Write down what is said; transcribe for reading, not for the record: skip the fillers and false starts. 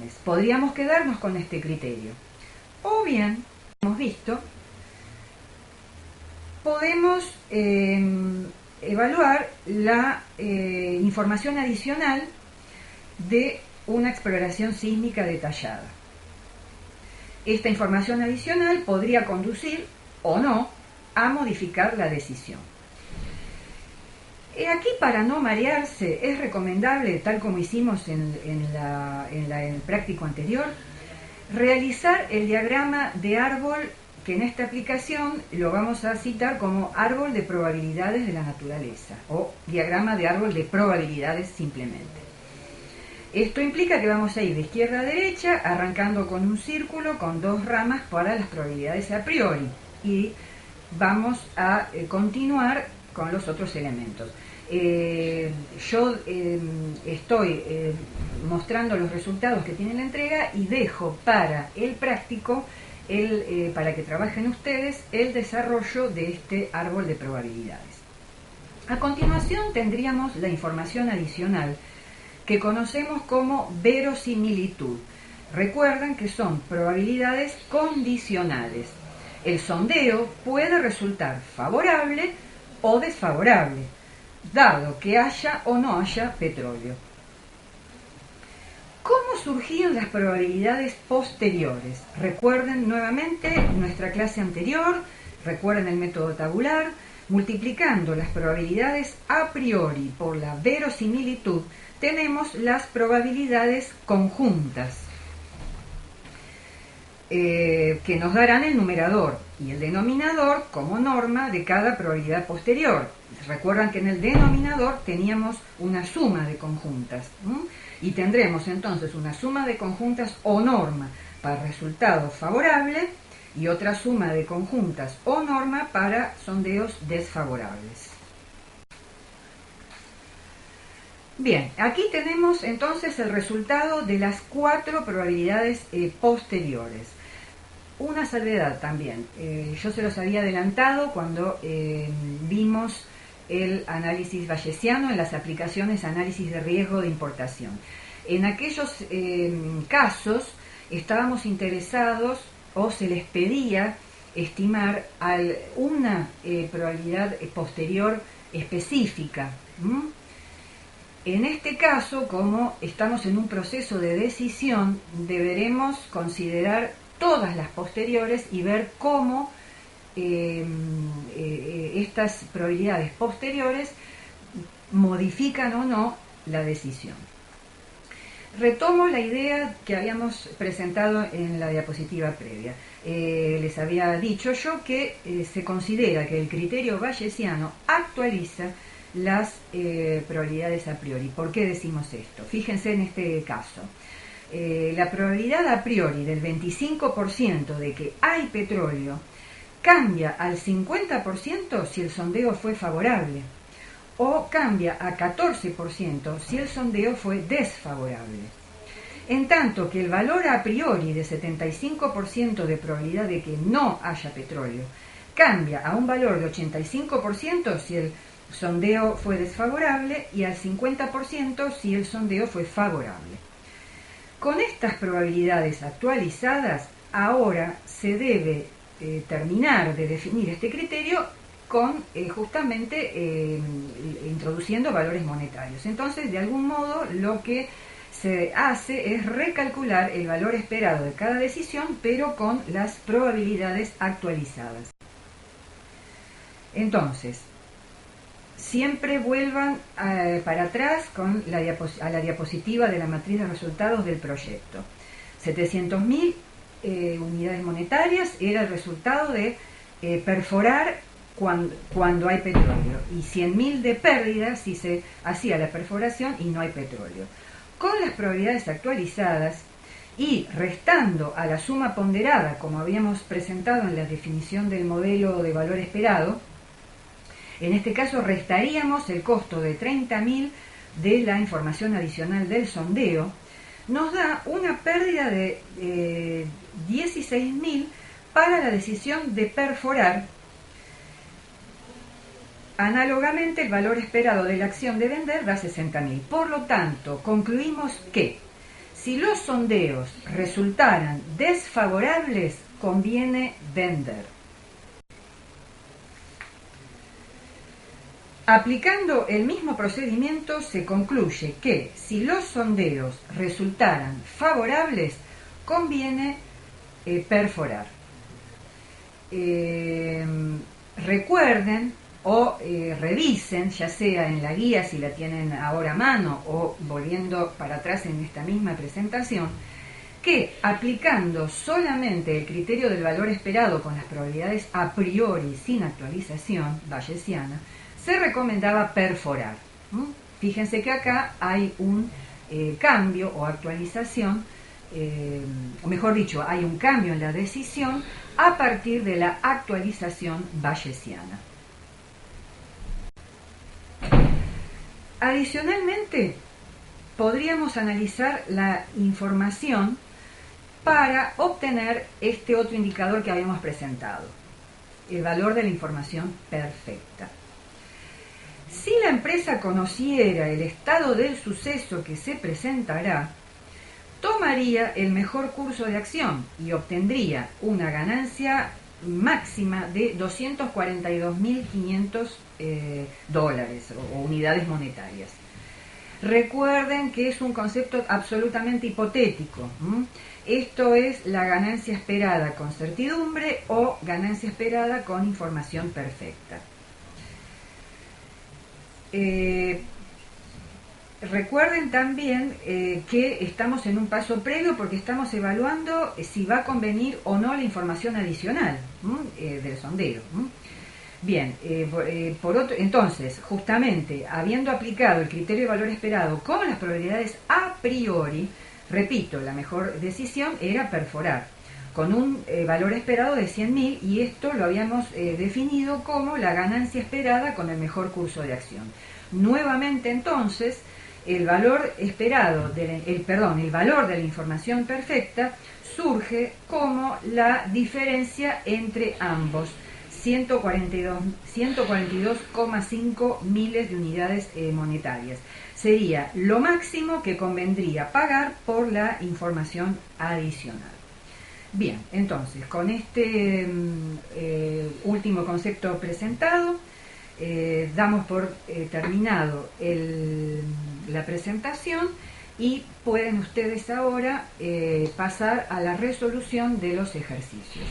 decisiones. Podríamos quedarnos con este criterio. O bien, hemos visto, podemos evaluar la información adicional de una exploración sísmica detallada. Esta información adicional podría conducir o no a modificar la decisión. Aquí, para no marearse, es recomendable, tal como hicimos en el práctico anterior, realizar el diagrama de árbol, que en esta aplicación lo vamos a citar como árbol de probabilidades de la naturaleza, o diagrama de árbol de probabilidades simplemente. Esto implica que vamos a ir de izquierda a derecha, arrancando con un círculo con dos ramas para las probabilidades a priori, y vamos a continuar con los otros elementos. Yo estoy mostrando los resultados que tiene la entrega y dejo para el práctico, para que trabajen ustedes, el desarrollo de este árbol de probabilidades. A continuación tendríamos la información adicional que conocemos como verosimilitud. Recuerden que son probabilidades condicionales. El sondeo puede resultar favorable o desfavorable, dado que haya o no haya petróleo. ¿Cómo surgían las probabilidades posteriores? Recuerden nuevamente nuestra clase anterior, recuerden el método tabular. Multiplicando las probabilidades a priori por la verosimilitud, tenemos las probabilidades conjuntas, que nos darán el numerador y el denominador como norma de cada probabilidad posterior. Recuerdan que en el denominador teníamos una suma de conjuntas, y tendremos entonces una suma de conjuntas o norma para resultado favorable y otra suma de conjuntas o norma para sondeos desfavorables. Bien, aquí tenemos entonces el resultado de las 4 probabilidades posteriores. Una salvedad también, yo se los había adelantado cuando vimos el análisis bayesiano en las aplicaciones análisis de riesgo de importación. En aquellos casos estábamos interesados, o se les pedía estimar una probabilidad posterior específica. En este caso, como estamos en un proceso de decisión, deberemos considerar todas las posteriores y ver cómo estas probabilidades posteriores modifican o no la decisión. Retomo la idea que habíamos presentado en la diapositiva previa. Les había dicho yo que se considera que el criterio bayesiano actualiza las probabilidades a priori. ¿Por qué decimos esto? Fíjense en este caso. La probabilidad a priori del 25% de que hay petróleo cambia al 50% si el sondeo fue favorable, o cambia a 14% si el sondeo fue desfavorable. En tanto que el valor a priori de 75% de probabilidad de que no haya petróleo cambia a un valor de 85% si el sondeo fue desfavorable y al 50% si el sondeo fue favorable. Con estas probabilidades actualizadas, ahora se debe terminar de definir este criterio con justamente introduciendo valores monetarios. Entonces, de algún modo, lo que se hace es recalcular el valor esperado de cada decisión, pero con las probabilidades actualizadas. Entonces, siempre vuelvan para atrás a la diapositiva de la matriz de resultados del proyecto. 700.000 unidades monetarias era el resultado de perforar cuando hay petróleo, y 100.000 de pérdidas si se hacía la perforación y no hay petróleo. Con las probabilidades actualizadas y restando a la suma ponderada, como habíamos presentado en la definición del modelo de valor esperado, en este caso restaríamos el costo de 30.000 de la información adicional del sondeo, nos da una pérdida de 16.000 para la decisión de perforar. Análogamente, el valor esperado de la acción de vender da 60.000. Por lo tanto, concluimos que Si los sondeos resultaran desfavorables, conviene vender. Aplicando el mismo procedimiento, se concluye que si los sondeos resultaran favorables, conviene perforar. Recuerden o revisen, ya sea en la guía si la tienen ahora a mano o volviendo para atrás en esta misma presentación, que aplicando solamente el criterio del valor esperado con las probabilidades a priori sin actualización bayesiana, se recomendaba perforar. Fíjense que acá hay un cambio o actualización, o mejor dicho, hay un cambio en la decisión a partir de la actualización bayesiana. Adicionalmente, podríamos analizar la información para obtener este otro indicador que habíamos presentado, el valor de la información perfecta. Si la empresa conociera el estado del suceso que se presentará, tomaría el mejor curso de acción y obtendría una ganancia máxima de 242.500 dólares o unidades monetarias. Recuerden que es un concepto absolutamente hipotético. Esto es la ganancia esperada con certidumbre o ganancia esperada con información perfecta. Recuerden también que estamos en un paso previo porque estamos evaluando si va a convenir o no la información adicional del sondeo. Bien, entonces, justamente, habiendo aplicado el criterio de valor esperado con las probabilidades a priori, repito, la mejor decisión era perforar, con un valor esperado de 100.000, y esto lo habíamos definido como la ganancia esperada con el mejor curso de acción. Nuevamente, entonces, el valor esperado, el valor de la información perfecta surge como la diferencia entre ambos, 142,5 miles de unidades monetarias. Sería lo máximo que convendría pagar por la información adicional. Bien, entonces, con este último concepto presentado, damos por terminado la presentación y pueden ustedes ahora pasar a la resolución de los ejercicios.